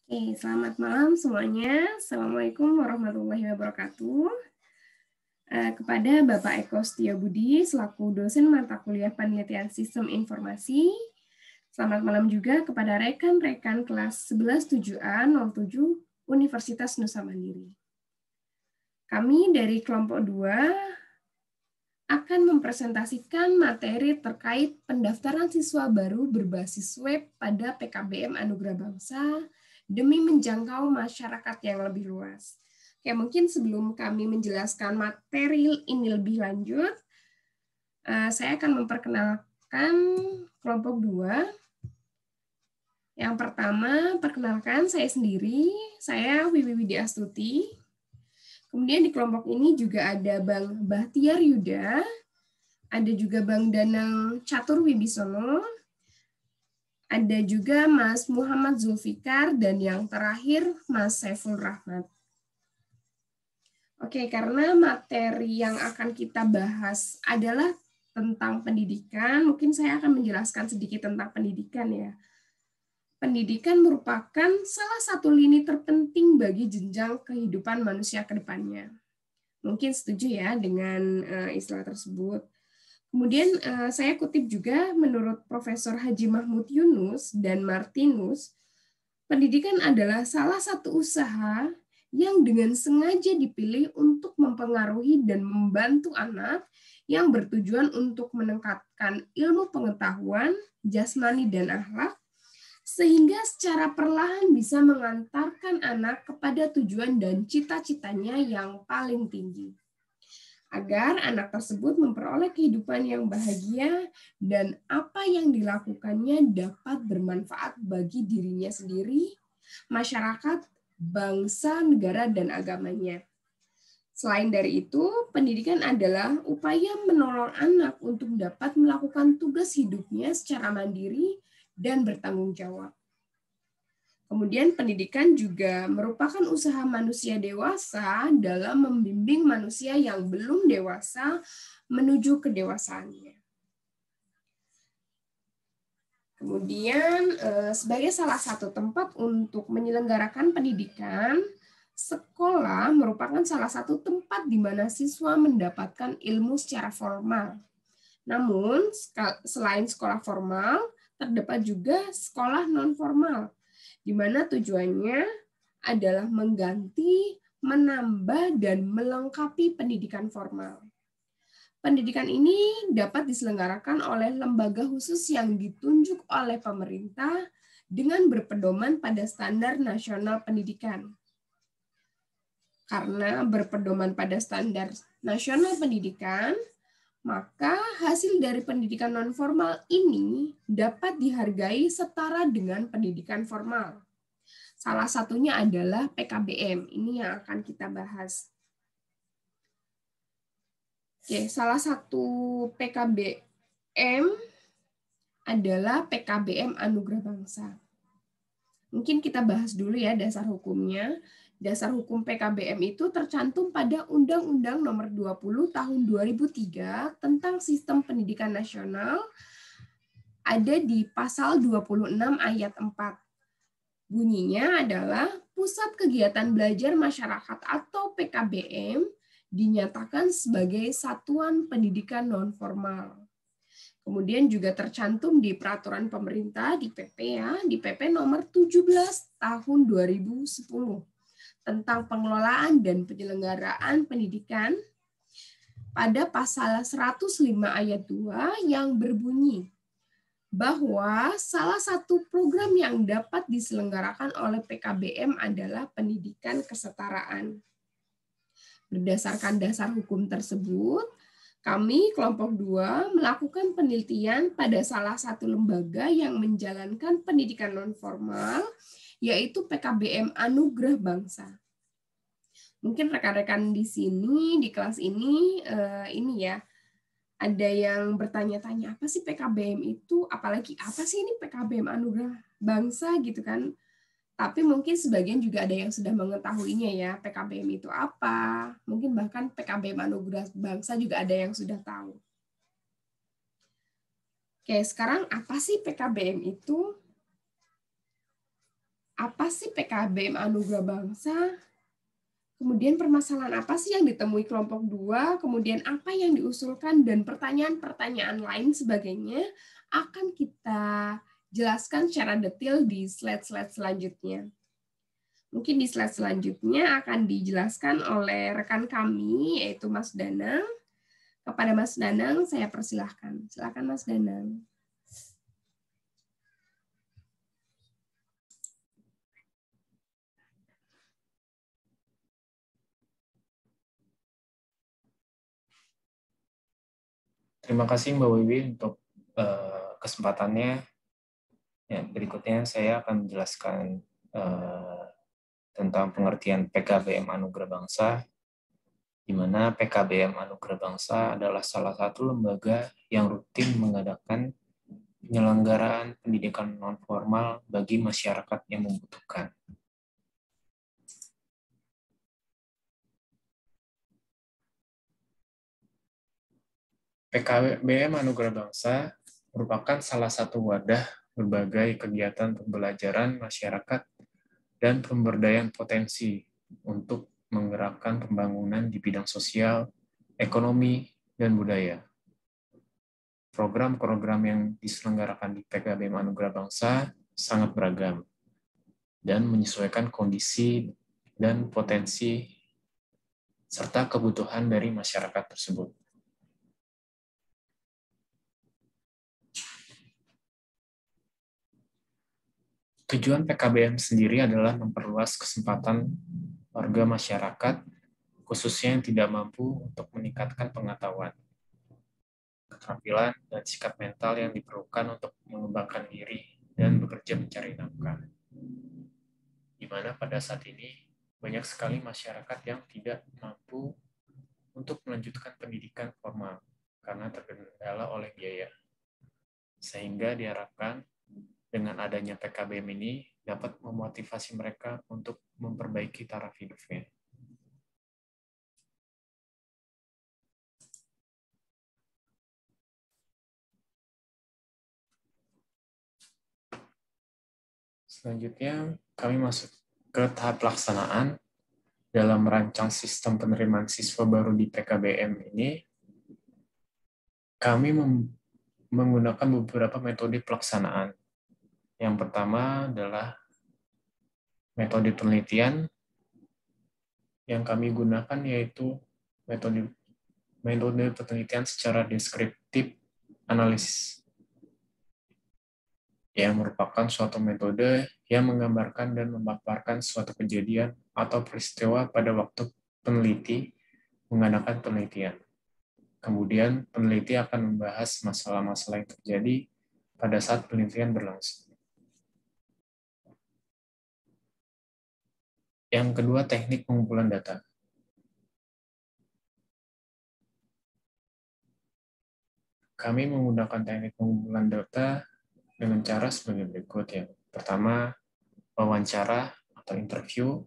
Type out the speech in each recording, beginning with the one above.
Oke, selamat malam semuanya. Assalamualaikum warahmatullahi wabarakatuh. Kepada Bapak Eko Setiabudi selaku dosen mata kuliah Penelitian Sistem Informasi. Selamat malam juga kepada rekan-rekan kelas 11 7A 07 Universitas Nusa Mandiri. Kami dari kelompok 2 akan mempresentasikan materi terkait pendaftaran siswa baru berbasis web pada PKBM Anugerah Bangsa demi menjangkau masyarakat yang lebih luas. Oke, mungkin sebelum kami menjelaskan materi ini lebih lanjut, saya akan memperkenalkan kelompok 2. Yang pertama, perkenalkan saya sendiri, saya Wiwi Widya Astuti. Kemudian di kelompok ini juga ada Bang Bahtiar Yuda, ada juga Bang Danang Catur Wibisono, ada juga Mas Muhammad Zulfikar, dan yang terakhir Mas Saiful Rahmat. Oke, karena materi yang akan kita bahas adalah tentang pendidikan, mungkin saya akan menjelaskan sedikit tentang pendidikan ya. Pendidikan merupakan salah satu lini terpenting bagi jenjang kehidupan manusia ke depannya. Mungkin setuju ya dengan istilah tersebut. Kemudian saya kutip juga menurut Profesor Haji Mahmud Yunus dan Martinus, pendidikan adalah salah satu usaha yang dengan sengaja dipilih untuk mempengaruhi dan membantu anak yang bertujuan untuk meningkatkan ilmu pengetahuan, jasmani dan akhlak, sehingga secara perlahan bisa mengantarkan anak kepada tujuan dan cita-citanya yang paling tinggi. Agar anak tersebut memperoleh kehidupan yang bahagia dan apa yang dilakukannya dapat bermanfaat bagi dirinya sendiri, masyarakat, bangsa, negara, dan agamanya. Selain dari itu, pendidikan adalah upaya menolong anak untuk dapat melakukan tugas hidupnya secara mandiri dan bertanggung jawab. Kemudian pendidikan juga merupakan usaha manusia dewasa dalam membimbing manusia yang belum dewasa menuju kedewasaannya. Kemudian sebagai salah satu tempat untuk menyelenggarakan pendidikan, sekolah merupakan salah satu tempat di mana siswa mendapatkan ilmu secara formal. Namun, selain sekolah formal, terdapat juga sekolah non-formal, di mana tujuannya adalah mengganti, menambah, dan melengkapi pendidikan formal. Pendidikan ini dapat diselenggarakan oleh lembaga khusus yang ditunjuk oleh pemerintah dengan berpedoman pada standar nasional pendidikan. Karena berpedoman pada standar nasional pendidikan, maka hasil dari pendidikan non-formal ini dapat dihargai setara dengan pendidikan formal. Salah satunya adalah PKBM, ini yang akan kita bahas. Oke, salah satu PKBM adalah PKBM Anugerah Bangsa. Mungkin kita bahas dulu ya dasar hukumnya. Dasar hukum PKBM itu tercantum pada Undang-Undang Nomor 20 Tahun 2003 tentang Sistem Pendidikan Nasional, ada di pasal 26 ayat 4. Bunyinya adalah Pusat Kegiatan Belajar Masyarakat atau PKBM dinyatakan sebagai satuan pendidikan non-formal. Kemudian juga tercantum di peraturan pemerintah di PP ya, di PP nomor 17 tahun 2010 tentang pengelolaan dan penyelenggaraan pendidikan pada pasal 105 ayat 2 yang berbunyi bahwa salah satu program yang dapat diselenggarakan oleh PKBM adalah pendidikan kesetaraan. Berdasarkan dasar hukum tersebut, kami kelompok 2 melakukan penelitian pada salah satu lembaga yang menjalankan pendidikan non-formal, yaitu PKBM Anugerah Bangsa. Mungkin rekan-rekan di sini, di kelas ini ya, ada yang bertanya-tanya, apa sih PKBM itu? Apalagi apa sih ini PKBM Anugerah Bangsa gitu kan? Tapi mungkin sebagian juga ada yang sudah mengetahuinya ya, PKBM itu apa. Mungkin bahkan PKBM Anugerah Bangsa juga ada yang sudah tahu. Oke, sekarang apa sih PKBM itu? apa sih PKBM Anugerah Bangsa? Kemudian permasalahan apa sih yang ditemui kelompok 2? Kemudian apa yang diusulkan dan pertanyaan-pertanyaan lain sebagainya akan kita jelaskan secara detail di slide-slide selanjutnya. Mungkin di slide selanjutnya akan dijelaskan oleh rekan kami, yaitu Mas Danang. Kepada Mas Danang, saya persilahkan. Silakan Mas Danang. Terima kasih Mbak Wiwi untuk kesempatannya. Ya, berikutnya saya akan menjelaskan tentang pengertian PKBM Anugerah Bangsa, di mana PKBM Anugerah Bangsa adalah salah satu lembaga yang rutin mengadakan penyelenggaraan pendidikan non-formal bagi masyarakat yang membutuhkan. PKBM Anugerah Bangsa merupakan salah satu wadah berbagai kegiatan pembelajaran masyarakat dan pemberdayaan potensi untuk menggerakkan pembangunan di bidang sosial, ekonomi, dan budaya. Program-program yang diselenggarakan di PKBM Anugerah Bangsa sangat beragam dan menyesuaikan kondisi dan potensi serta kebutuhan dari masyarakat tersebut. Tujuan PKBM sendiri adalah memperluas kesempatan warga masyarakat, khususnya yang tidak mampu untuk meningkatkan pengetahuan, keterampilan, dan sikap mental yang diperlukan untuk mengembangkan diri dan bekerja mencari nafkah. Di mana pada saat ini banyak sekali masyarakat yang tidak mampu untuk melanjutkan pendidikan formal karena terkendala oleh biaya. Sehingga diharapkan dengan adanya PKBM ini dapat memotivasi mereka untuk memperbaiki taraf hidupnya. Selanjutnya, kami masuk ke tahap pelaksanaan. Dalam merancang sistem penerimaan siswa baru di PKBM ini, kami menggunakan beberapa metode pelaksanaan. Yang pertama adalah metode penelitian. Yang kami gunakan yaitu metode penelitian secara deskriptif analisis, yang merupakan suatu metode yang menggambarkan dan memaparkan suatu kejadian atau peristiwa pada waktu peneliti mengadakan penelitian. Kemudian peneliti akan membahas masalah-masalah yang terjadi pada saat penelitian berlangsung. Yang kedua, teknik pengumpulan data. Kami menggunakan teknik pengumpulan data dengan cara sebagai berikut. Yang pertama, wawancara atau interview,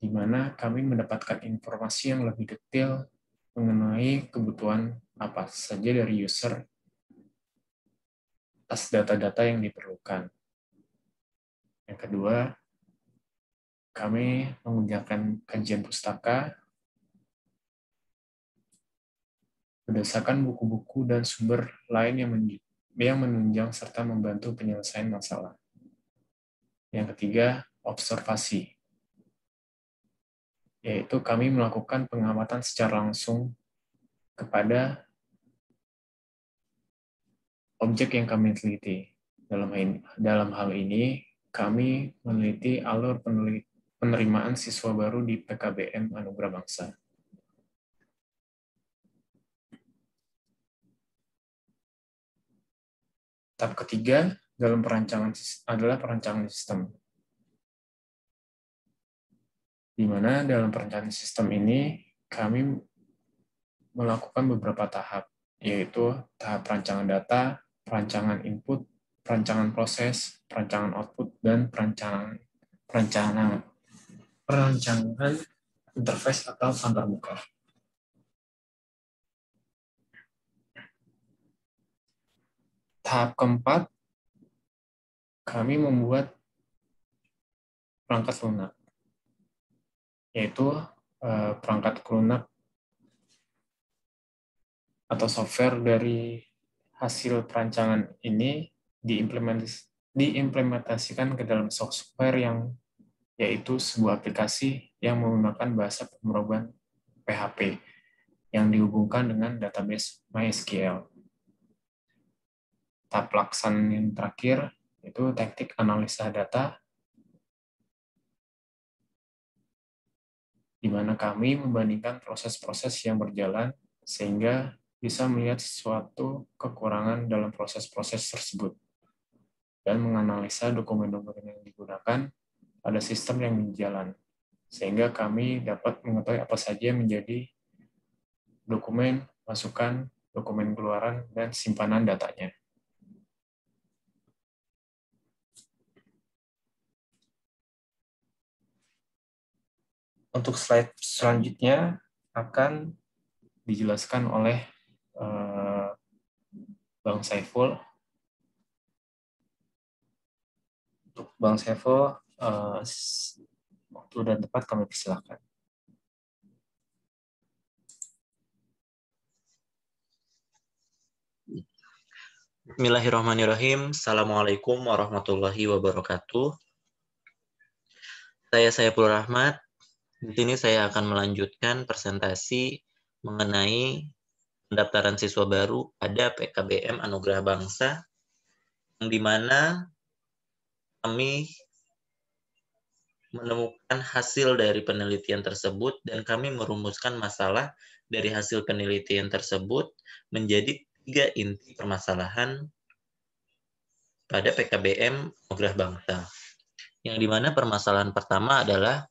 di mana kami mendapatkan informasi yang lebih detail mengenai kebutuhan apa saja dari user atas data-data yang diperlukan. Yang kedua, kami mengerjakan kajian pustaka berdasarkan buku-buku dan sumber lain yang menunjang serta membantu penyelesaian masalah. Yang ketiga, observasi, yaitu kami melakukan pengamatan secara langsung kepada objek yang kami teliti. Dalam hal ini, kami meneliti alur penerimaan siswa baru di PKBM Anugerah Bangsa. Tahap ketiga adalah perancangan sistem, di mana dalam perencanaan sistem ini kami melakukan beberapa tahap, yaitu tahap perancangan data, perancangan input, perancangan proses, perancangan output, dan perancangan interface atau antarmuka. Tahap keempat, kami membuat perangkat lunak, yaitu perangkat lunak atau software dari hasil perancangan ini diimplementasikan ke dalam software yang yaitu sebuah aplikasi yang menggunakan bahasa pemrograman PHP yang dihubungkan dengan database MySQL. Tahap pelaksanaan yang terakhir itu teknik analisa data, di mana kami membandingkan proses-proses yang berjalan sehingga bisa melihat suatu kekurangan dalam proses-proses tersebut dan menganalisa dokumen-dokumen yang digunakan pada sistem yang berjalan, sehingga kami dapat mengetahui apa saja yang menjadi dokumen masukan, dokumen keluaran, dan simpanan datanya. Untuk slide selanjutnya akan dijelaskan oleh Bang Saiful. Untuk Bang Saiful, waktu dan tempat kami persilakan. Bismillahirrahmanirrahim. Assalamualaikum warahmatullahi wabarakatuh. Saya Saiful Rahmat. Di sini saya akan melanjutkan presentasi mengenai pendaftaran siswa baru pada PKBM Anugerah Bangsa, yang di mana kami menemukan hasil dari penelitian tersebut dan kami merumuskan masalah dari hasil penelitian tersebut menjadi 3 inti permasalahan pada PKBM Anugerah Bangsa. Yang di mana permasalahan pertama adalah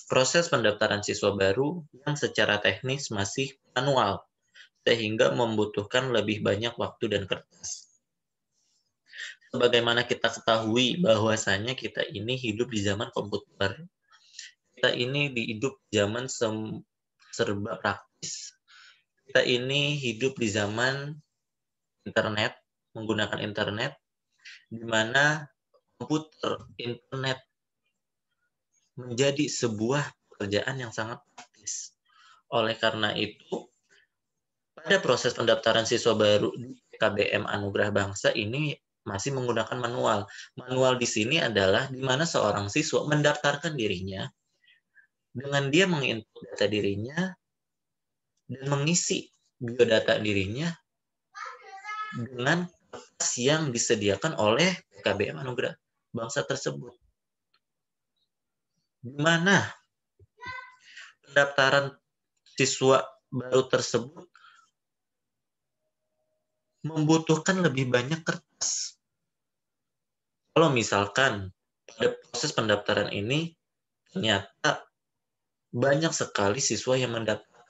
proses pendaftaran siswa baru yang secara teknis masih manual, sehingga membutuhkan lebih banyak waktu dan kertas. Sebagaimana kita ketahui bahwasanya kita ini hidup di zaman komputer, kita ini hidup di zaman serba praktis, kita ini hidup di zaman internet, menggunakan internet, di mana komputer, internet menjadi sebuah pekerjaan yang sangat praktis. Oleh karena itu, pada proses pendaftaran siswa baru di PKBM Anugerah Bangsa ini masih menggunakan manual. Manual di sini adalah di mana seorang siswa mendaftarkan dirinya dengan dia menginput data dirinya dan mengisi biodata dirinya dengan kertas yang disediakan oleh PKBM Anugerah Bangsa tersebut. Di mana pendaftaran siswa baru tersebut membutuhkan lebih banyak kertas. Kalau misalkan pada proses pendaftaran ini ternyata banyak sekali siswa yang mendaftar,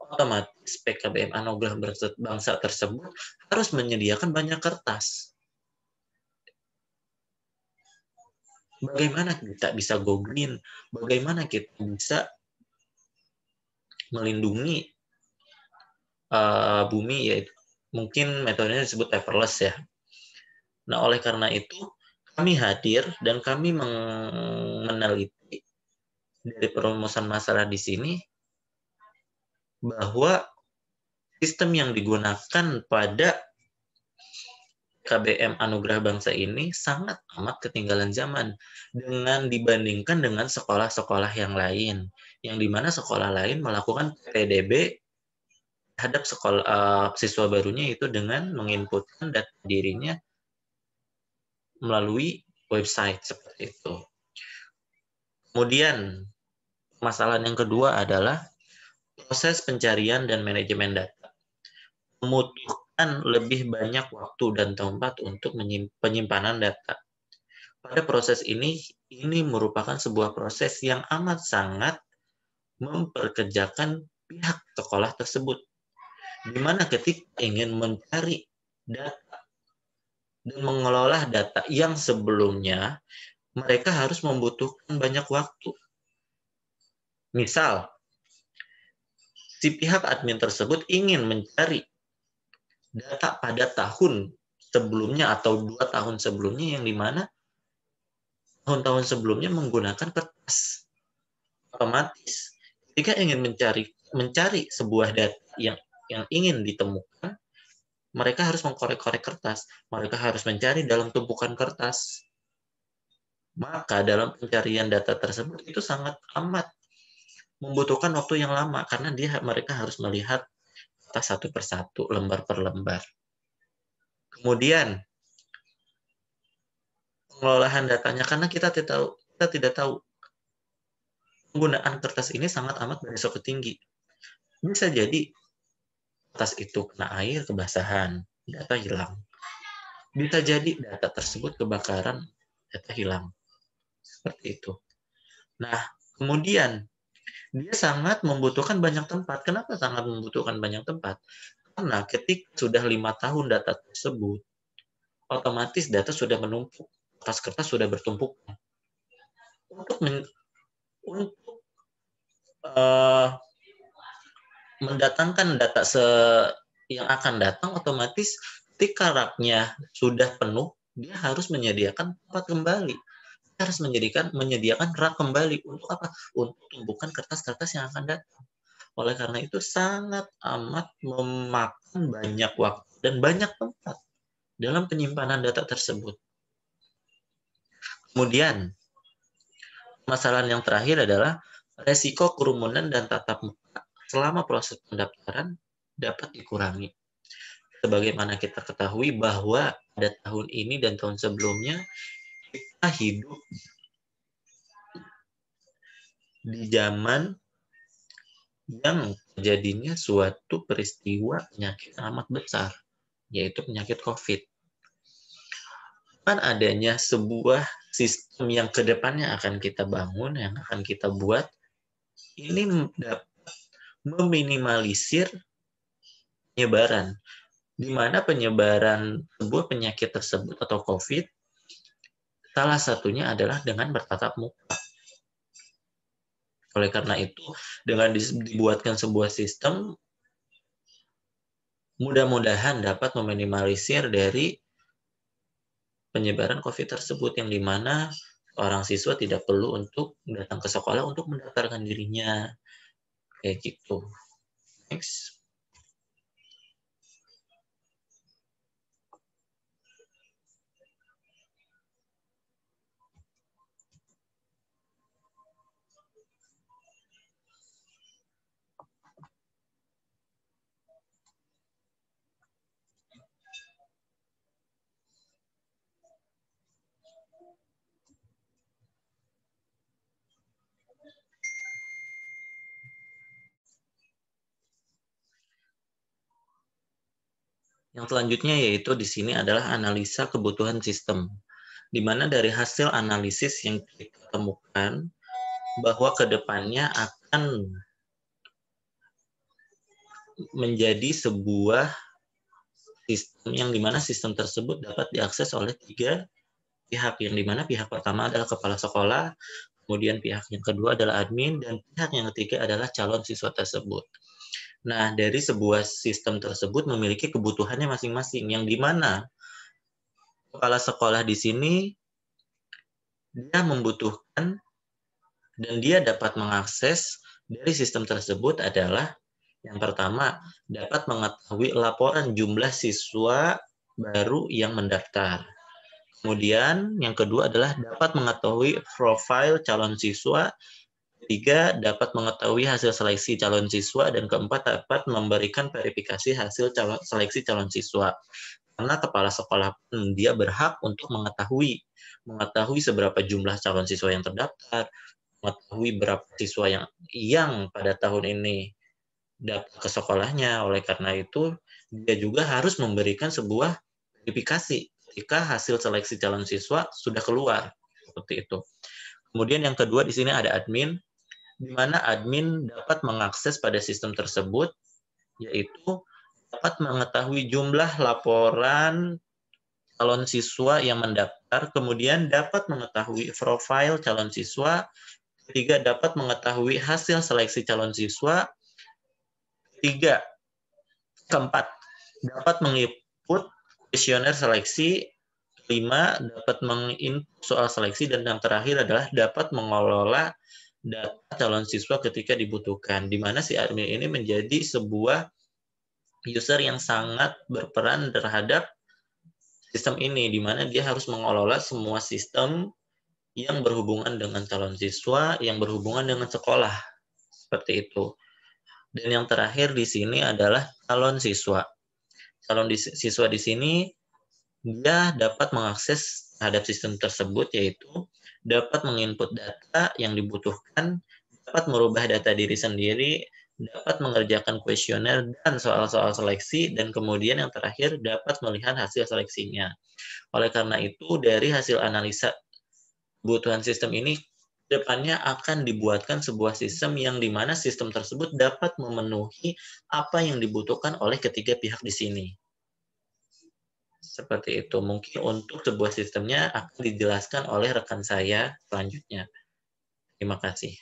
otomatis PKBM Anugerah Bangsa tersebut harus menyediakan banyak kertas. Bagaimana kita bisa go green? Bagaimana kita bisa melindungi bumi, yaitu mungkin metodenya disebut paperless ya. Nah, oleh karena itu kami hadir dan kami meneliti dari perumusan masalah di sini bahwa sistem yang digunakan pada KBM Anugerah Bangsa ini sangat amat ketinggalan zaman dengan dibandingkan dengan sekolah-sekolah yang lain, yang dimana sekolah lain melakukan PDB terhadap siswa barunya itu dengan menginputkan data dirinya melalui website seperti itu. Kemudian masalah yang kedua adalah proses pencarian dan manajemen data. Membutuhkan lebih banyak waktu dan tempat untuk penyimpanan data. Pada proses ini merupakan sebuah proses yang amat sangat memperkerjakan pihak sekolah tersebut. Di mana ketika ingin mencari data dan mengelola data yang sebelumnya, mereka harus membutuhkan banyak waktu. Misal, si pihak admin tersebut ingin mencari data pada tahun sebelumnya atau 2 tahun sebelumnya, yang dimana tahun-tahun sebelumnya menggunakan kertas. Otomatis ketika ingin mencari sebuah data yang ingin ditemukan, mereka harus mengkorek-korek kertas. Mereka harus mencari dalam tumpukan kertas. Maka dalam pencarian data tersebut itu sangat amat membutuhkan waktu yang lama karena mereka harus melihat kertas satu persatu, lembar per lembar. Kemudian pengelolaan datanya karena kita tidak tahu penggunaan kertas ini sangat amat beresiko tinggi. Bisa jadi kertas itu kena air, kebasahan, data hilang. Bisa jadi data tersebut kebakaran, data hilang. Seperti itu. Nah, kemudian dia sangat membutuhkan banyak tempat. Kenapa sangat membutuhkan banyak tempat? Karena ketika sudah 5 tahun data tersebut, otomatis data sudah menumpuk. Kertas-kertas sudah bertumpukan. Untuk mendatangkan data yang akan datang, otomatis ketika raknya sudah penuh, dia harus menyediakan tempat kembali. Dia harus menyediakan rak kembali. Untuk apa? Untuk tumpukan kertas-kertas yang akan datang. Oleh karena itu sangat amat memakan banyak waktu dan banyak tempat dalam penyimpanan data tersebut. Kemudian, masalah yang terakhir adalah resiko kerumunan dan tatap muka selama proses pendaftaran dapat dikurangi. Sebagaimana kita ketahui bahwa pada tahun ini dan tahun sebelumnya kita hidup di zaman yang terjadinya suatu peristiwa penyakit amat besar, yaitu penyakit COVID. Kan adanya sebuah sistem yang kedepannya akan kita bangun, yang akan kita buat, ini dapat meminimalisir penyebaran, di mana penyebaran sebuah penyakit tersebut atau COVID, salah satunya adalah dengan bertatap muka. Oleh karena itu, dengan dibuatkan sebuah sistem, mudah-mudahan dapat meminimalisir dari penyebaran COVID tersebut, yang dimana orang siswa tidak perlu untuk datang ke sekolah untuk mendaftarkan dirinya. Kayak gitu. Next. Yang selanjutnya yaitu di sini adalah analisa kebutuhan sistem, di mana dari hasil analisis yang kita temukan bahwa kedepannya akan menjadi sebuah sistem yang dimana sistem tersebut dapat diakses oleh 3 pihak, yang dimana pihak pertama adalah kepala sekolah, kemudian pihak yang kedua adalah admin, dan pihak yang ketiga adalah calon siswa tersebut. Nah, dari sebuah sistem tersebut memiliki kebutuhannya masing-masing, yang dimana kepala sekolah di sini dia membutuhkan dan dia dapat mengakses dari sistem tersebut adalah yang pertama, dapat mengetahui laporan jumlah siswa baru yang mendaftar. Kemudian yang kedua adalah dapat mengetahui profil calon siswa. Ketiga, dapat mengetahui hasil seleksi calon siswa. Dan keempat, dapat memberikan verifikasi hasil seleksi calon siswa. Karena kepala sekolah pun dia berhak untuk mengetahui seberapa jumlah calon siswa yang terdaftar, mengetahui berapa siswa yang pada tahun ini dapat ke sekolahnya. Oleh karena itu, dia juga harus memberikan sebuah verifikasi ketika hasil seleksi calon siswa sudah keluar. Seperti itu. Kemudian yang kedua di sini ada admin, di mana admin dapat mengakses pada sistem tersebut, yaitu dapat mengetahui jumlah laporan calon siswa yang mendaftar, kemudian dapat mengetahui profil calon siswa, ketiga dapat mengetahui hasil seleksi calon siswa, keempat dapat mengikut kuesioner seleksi, kelima, dapat menginput soal seleksi, dan yang terakhir adalah dapat mengelola data calon siswa ketika dibutuhkan, di mana si admin ini menjadi sebuah user yang sangat berperan terhadap sistem ini, di mana dia harus mengelola semua sistem yang berhubungan dengan calon siswa, yang berhubungan dengan sekolah, seperti itu. Dan yang terakhir di sini adalah calon siswa. Calon siswa di sini dia dapat mengakses terhadap sistem tersebut, yaitu dapat menginput data yang dibutuhkan, dapat merubah data diri sendiri, dapat mengerjakan kuesioner dan soal-soal seleksi, dan kemudian yang terakhir dapat melihat hasil seleksinya. Oleh karena itu, dari hasil analisa kebutuhan sistem ini, depannya akan dibuatkan sebuah sistem yang dimana sistem tersebut dapat memenuhi apa yang dibutuhkan oleh ketiga pihak di sini. Seperti itu. Mungkin untuk sebuah sistemnya akan dijelaskan oleh rekan saya selanjutnya. Terima kasih.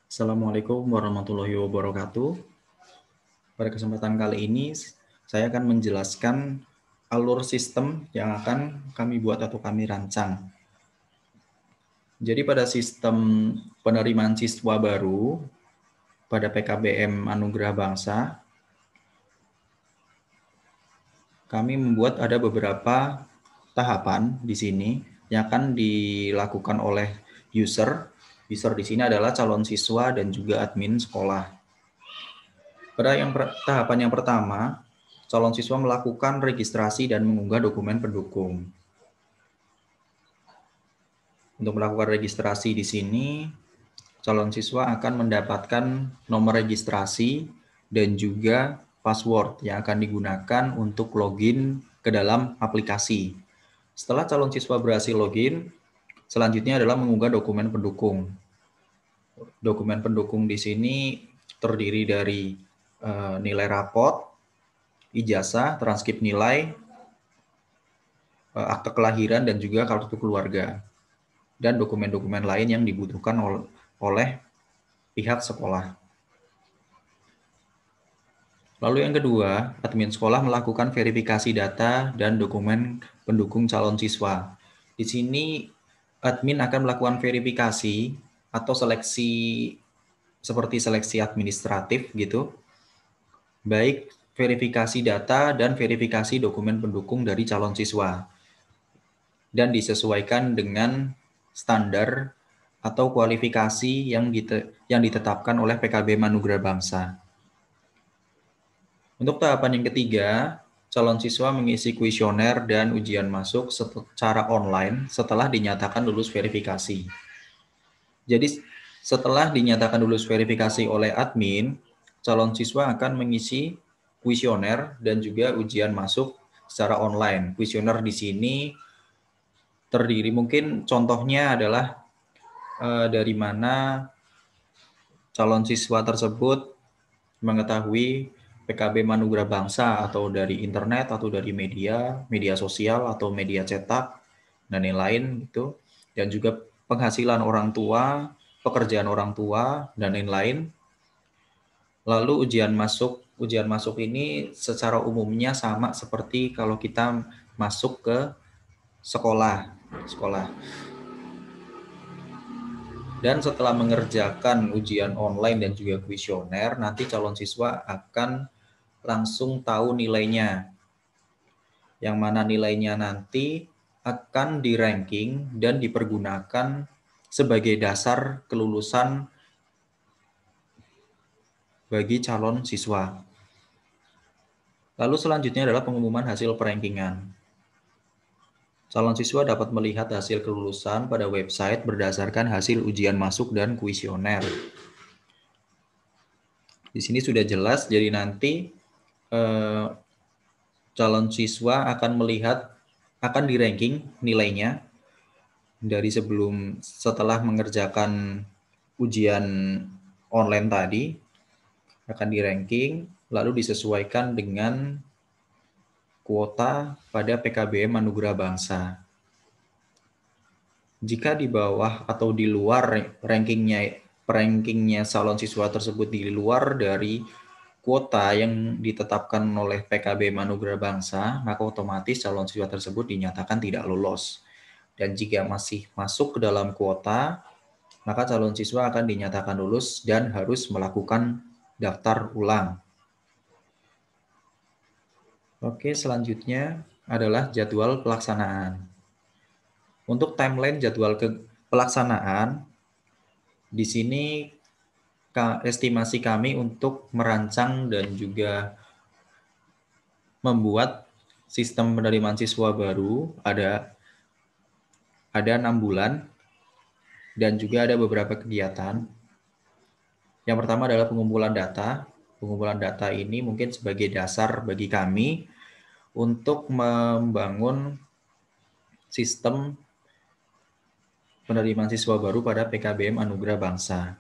Assalamualaikum warahmatullahi wabarakatuh. Pada kesempatan kali ini, saya akan menjelaskan alur sistem yang akan kami buat atau kami rancang. Jadi pada sistem penerimaan siswa baru, pada PKBM Anugerah Bangsa, kami membuat ada beberapa tahapan di sini yang akan dilakukan oleh user. User di sini adalah calon siswa dan juga admin sekolah. Pada tahapan yang pertama, calon siswa melakukan registrasi dan mengunggah dokumen pendukung. Untuk melakukan registrasi di sini, calon siswa akan mendapatkan nomor registrasi dan juga password yang akan digunakan untuk login ke dalam aplikasi. Setelah calon siswa berhasil login, selanjutnya adalah mengunggah dokumen pendukung. Dokumen pendukung di sini terdiri dari nilai rapot, ijazah, transkrip nilai, akte kelahiran, dan juga kartu keluarga, dan dokumen-dokumen lain yang dibutuhkan oleh pihak sekolah. Lalu yang kedua, admin sekolah melakukan verifikasi data dan dokumen pendukung calon siswa. Di sini admin akan melakukan verifikasi atau seleksi seperti seleksi administratif gitu, baik verifikasi data dan verifikasi dokumen pendukung dari calon siswa, dan disesuaikan dengan standar atau kualifikasi yang ditetapkan oleh PKBM Anugerah Bangsa. Untuk tahapan yang ketiga, calon siswa mengisi kuesioner dan ujian masuk secara online setelah dinyatakan lulus verifikasi. Jadi setelah dinyatakan lulus verifikasi oleh admin, calon siswa akan mengisi kuesioner dan juga ujian masuk secara online. Kuesioner di sini terdiri, mungkin contohnya adalah dari mana calon siswa tersebut mengetahui PKBM Anugerah Bangsa, atau dari internet, atau dari media sosial, atau media cetak, dan lain-lain gitu. Dan juga penghasilan orang tua, pekerjaan orang tua, dan lain-lain. Lalu ujian masuk ini secara umumnya sama seperti kalau kita masuk ke sekolah. Dan setelah mengerjakan ujian online dan juga kuesioner, nanti calon siswa akan langsung tahu nilainya. Yang mana nilainya nanti akan di-ranking dan dipergunakan sebagai dasar kelulusan bagi calon siswa. Lalu selanjutnya adalah pengumuman hasil perankingan. Calon siswa dapat melihat hasil kelulusan pada website berdasarkan hasil ujian masuk dan kuesioner. Di sini sudah jelas, jadi nanti calon siswa akan di-ranking nilainya dari setelah mengerjakan ujian online tadi, akan di-ranking lalu disesuaikan dengan kuota pada PKBM Anugerah Bangsa. Jika di bawah atau di luar rankingnya calon siswa tersebut di luar dari kuota yang ditetapkan oleh PKBM Anugerah Bangsa, maka otomatis calon siswa tersebut dinyatakan tidak lolos. Dan jika masih masuk ke dalam kuota, maka calon siswa akan dinyatakan lulus dan harus melakukan daftar ulang. Oke, selanjutnya adalah jadwal pelaksanaan. Untuk timeline jadwal pelaksanaan, di sini estimasi kami untuk merancang dan juga membuat sistem penerimaan siswa baru ada 6 bulan dan juga ada beberapa kegiatan. Yang pertama adalah pengumpulan data. Pengumpulan data ini mungkin sebagai dasar bagi kami untuk membangun sistem penerimaan siswa baru pada PKBM Anugerah Bangsa.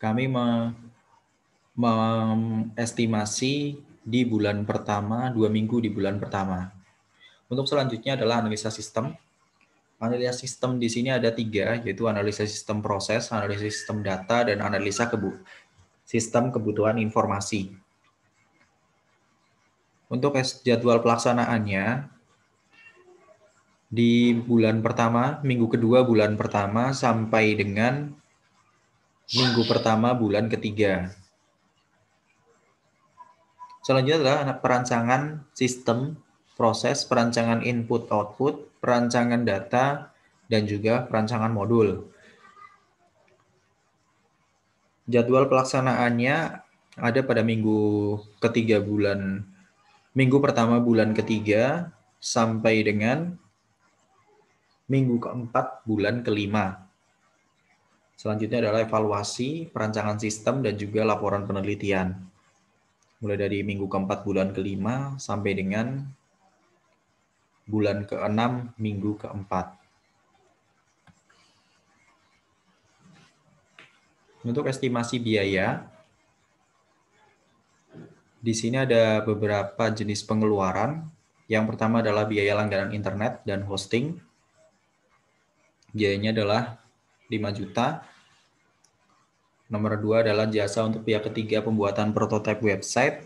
Kami mengestimasi di bulan pertama, 2 minggu di bulan pertama. Untuk selanjutnya adalah analisa sistem. Analisa sistem di sini ada 3, yaitu analisa sistem proses, analisa sistem data, dan analisa sistem kebutuhan informasi. Untuk jadwal pelaksanaannya, di bulan pertama, minggu kedua bulan pertama sampai dengan minggu pertama bulan ketiga. Selanjutnya adalah perancangan sistem, proses, perancangan input-output, perancangan data, dan juga perancangan modul. Jadwal pelaksanaannya ada pada minggu pertama bulan ketiga sampai dengan minggu keempat bulan kelima. Selanjutnya adalah evaluasi, perancangan sistem, dan juga laporan penelitian. Mulai dari minggu keempat bulan kelima sampai dengan bulan ke-6 minggu keempat. Untuk estimasi biaya, di sini ada beberapa jenis pengeluaran. Yang pertama adalah biaya langganan internet dan hosting. Biayanya adalah 5 juta. Nomor 2 adalah jasa untuk pihak ketiga pembuatan prototipe website.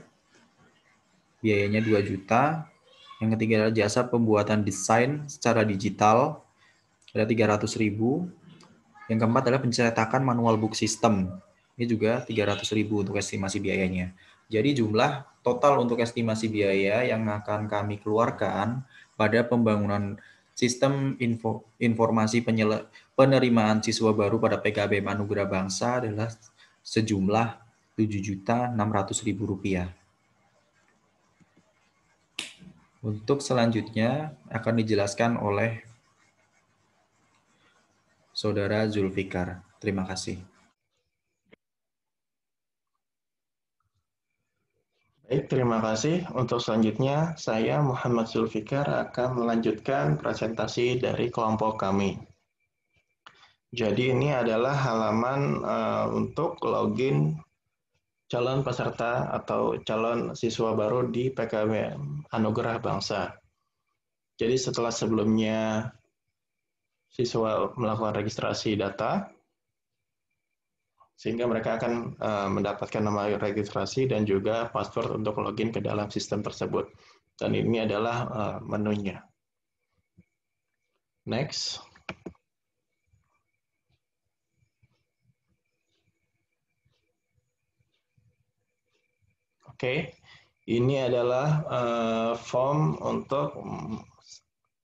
Biayanya 2 juta. Yang ketiga adalah jasa pembuatan desain secara digital. Ada 300.000. Yang keempat adalah pencetakan manual book system. Ini juga 300.000 untuk estimasi biayanya. Jadi jumlah total untuk estimasi biaya yang akan kami keluarkan pada pembangunan sistem informasi penerimaan siswa baru pada PKBM Anugerah Bangsa adalah sejumlah Rp7.600.000. Untuk selanjutnya akan dijelaskan oleh Saudara Zulfikar. Terima kasih. Baik, terima kasih. Untuk selanjutnya, saya Muhammad Zulfikar akan melanjutkan presentasi dari kelompok kami. Jadi ini adalah halaman untuk login calon peserta atau calon siswa baru di PKBM Anugerah Bangsa. Jadi setelah sebelumnya siswa melakukan registrasi data, sehingga mereka akan mendapatkan nama registrasi dan juga password untuk login ke dalam sistem tersebut. Dan ini adalah menunya. Next. Oke, ini adalah form untuk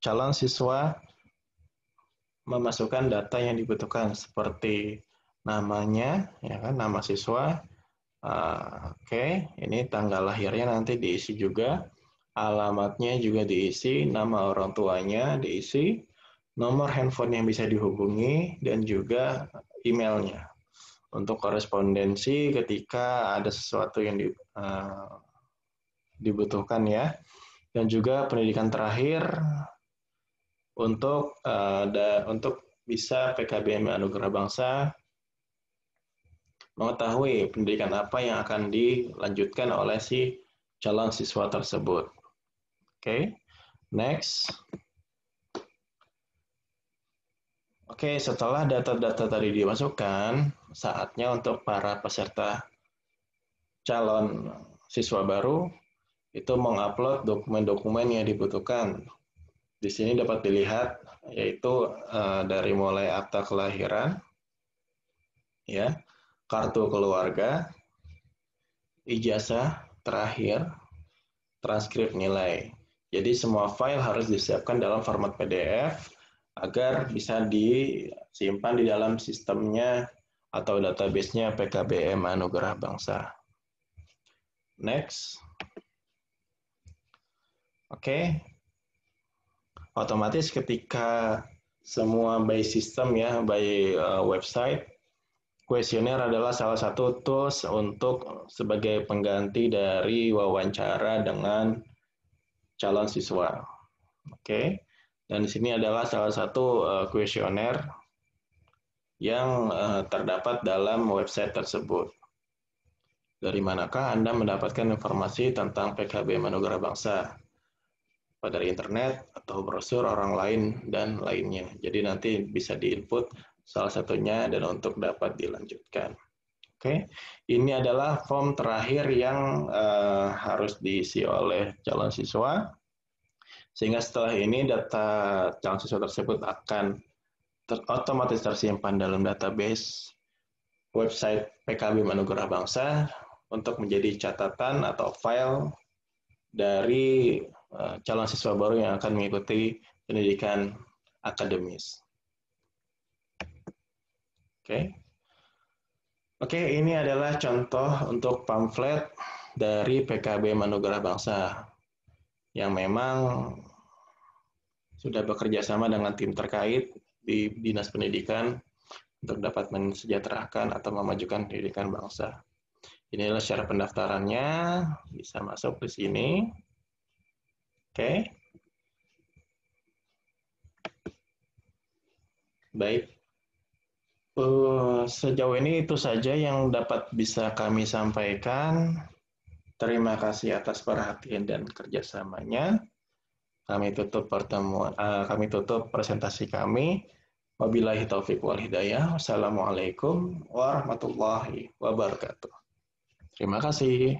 calon siswa memasukkan data yang dibutuhkan seperti namanya, ya kan, nama siswa. Oke, ini tanggal lahirnya nanti diisi juga, alamatnya juga diisi, nama orang tuanya diisi, nomor handphone yang bisa dihubungi, dan juga emailnya untuk korespondensi ketika ada sesuatu yang dibutuhkan ya, dan juga pendidikan terakhir untuk bisa PKBM Anugerah Bangsa mengetahui pendidikan apa yang akan dilanjutkan oleh si calon siswa tersebut. Oke, next. Oke, setelah data-data tadi dimasukkan, saatnya untuk para peserta calon siswa baru itu mengupload dokumen-dokumen yang dibutuhkan. Di sini dapat dilihat yaitu dari mulai akta kelahiran, ya, kartu keluarga, ijazah terakhir, transkrip nilai. Jadi semua file harus disiapkan dalam format PDF agar bisa disimpan di dalam sistemnya atau database-nya PKBM Anugerah Bangsa. Next. Oke. Otomatis ketika semua by system ya, by website, kuesioner adalah salah satu tools untuk sebagai pengganti dari wawancara dengan calon siswa. Oke. Dan di sini adalah salah satu kuesioner yang terdapat dalam website tersebut. Dari manakah Anda mendapatkan informasi tentang PKBM Anugerah Bangsa? Dari internet atau brosur orang lain dan lainnya. Jadi nanti bisa diinput salah satunya dan untuk dapat dilanjutkan. Oke, ini adalah form terakhir yang harus diisi oleh calon siswa. Sehingga setelah ini data calon siswa tersebut akan otomatis tersimpan dalam database website PKBM Anugerah Bangsa untuk menjadi catatan atau file dari calon siswa baru yang akan mengikuti pendidikan akademis. Oke, ini adalah contoh untuk pamflet dari PKBM Anugerah Bangsa yang memang sudah bekerja sama dengan tim terkait di Dinas Pendidikan untuk dapat mensejahterakan atau memajukan pendidikan bangsa. Inilah syarat pendaftarannya, bisa masuk di sini. Oke. Baik. Sejauh ini itu saja yang dapat bisa kami sampaikan. Terima kasih atas perhatian dan kerjasamanya. Kami tutup presentasi kami. Wabillahi taufiq wal hidayah. Wassalamualaikum warahmatullahi wabarakatuh. Terima kasih.